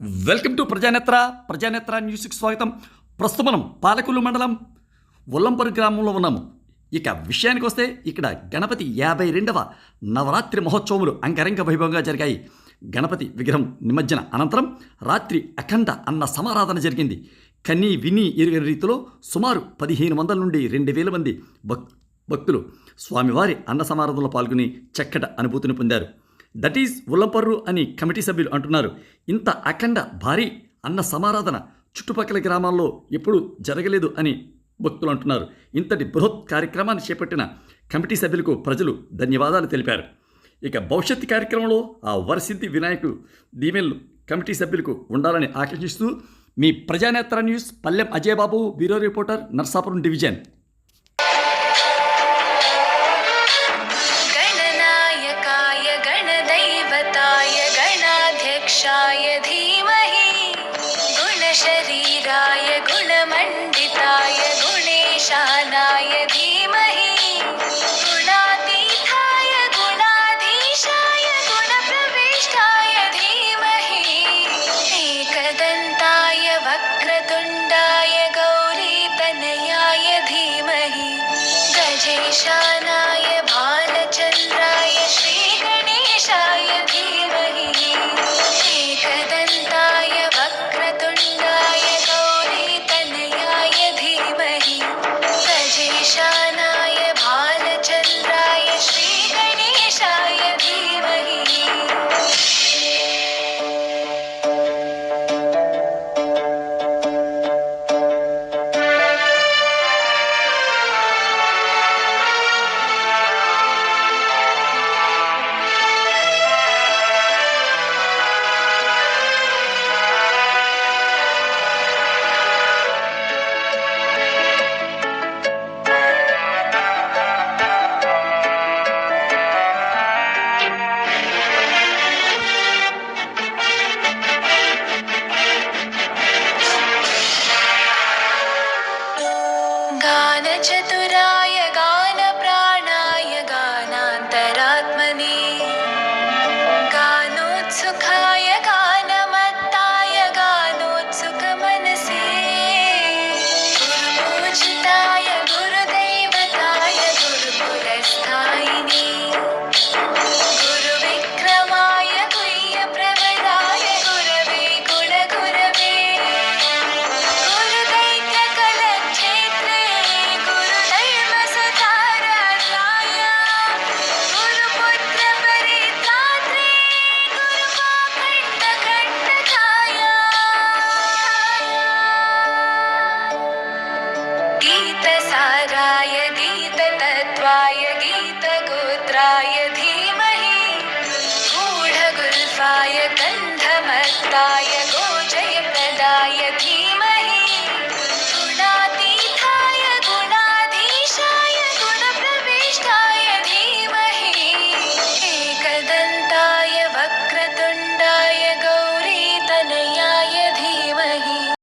Welcome to ప్రజానేత్ర న్యూస్కి స్వాగతం. ప్రస్తుతం మనం పాలకొల్లు మండలం ఉల్లంపరు గ్రామంలో ఉన్నాము. ఇక విషయానికి వస్తే ఇక్కడ గణపతి 52వ నవరాత్రి మహోత్సవములు అంగరంగ వైభవంగా జరిగాయి. గణపతి విగ్రహం నిమజ్జన అనంతరం రాత్రి అఖండ అన్న సమారాధన జరిగింది. కన్నీ విని ఎరుగని రీతిలో సుమారు 1500 నుండి 2000 మంది భక్తులు స్వామివారి అన్న సమారాధనలో పాల్గొని చక్కటి అనుభూతిని పొందారు. దట్ ఈజ్ ఉల్లంపర్రు అని కమిటీ సభ్యులు అంటున్నారు. ఇంత అఖండ భారీ అన్న సమారాధన చుట్టుపక్కల గ్రామాల్లో ఎప్పుడూ జరగలేదు అని భక్తులు అంటున్నారు. ఇంతటి బృహత్ కార్యక్రమాన్ని చేపట్టిన కమిటీ సభ్యులకు ప్రజలు ధన్యవాదాలు తెలిపారు. ఇక భవిష్యత్తు కార్యక్రమంలో ఆ వరసిద్ధి వినాయకుడు దీవెనలు కమిటీ సభ్యులకు ఉండాలని ఆకాంక్షిస్తూ మీ ప్రజానేత్ర న్యూస్ పల్లెం అజయ్ బాబు, బ్యూరో రిపోర్టర్, నర్సాపురం డివిజన్. धीमहि गुणशरीराय गुणमण्डिताय गुणेशानाय धीमहि गुणातीताय गुणाधीशाय गुणप्रविष्टाय धीमहि एकदन्ताय वक्रतुण्डाय गौरीतनयाय धीमहि गजेशानाय भालचन्द्राय श्रीगणेशाय धीमहि एकदन्ताय वक्रतुण्डाय गौरीतनयाय धीमहि गजेशानाय भालचन्द्राय श्रीगणेशाय धीमहि. गानचतुराय गानप्राणाय गानान्तरात्मने गानोत्सुकाय गानमत्ताय गानोत्सुकमनसे गुरुपूजिताय गुरुदैवताय गुरुकुलस्थायिने गुरुविक्रमाय गुह्यप्रवराय गुरवे गुणगुरवे गुरुदैत्यकलक्षेत्रे गुरुदैवसुताराध्याय गुरुपुत्रपरित्रात्रे गुरुपाखण्डखण्डकाय गीतसाराय गीततत्त्वाय गीतगोत्राय धीमहि गूढगुल्फाय गन्धमत्ताय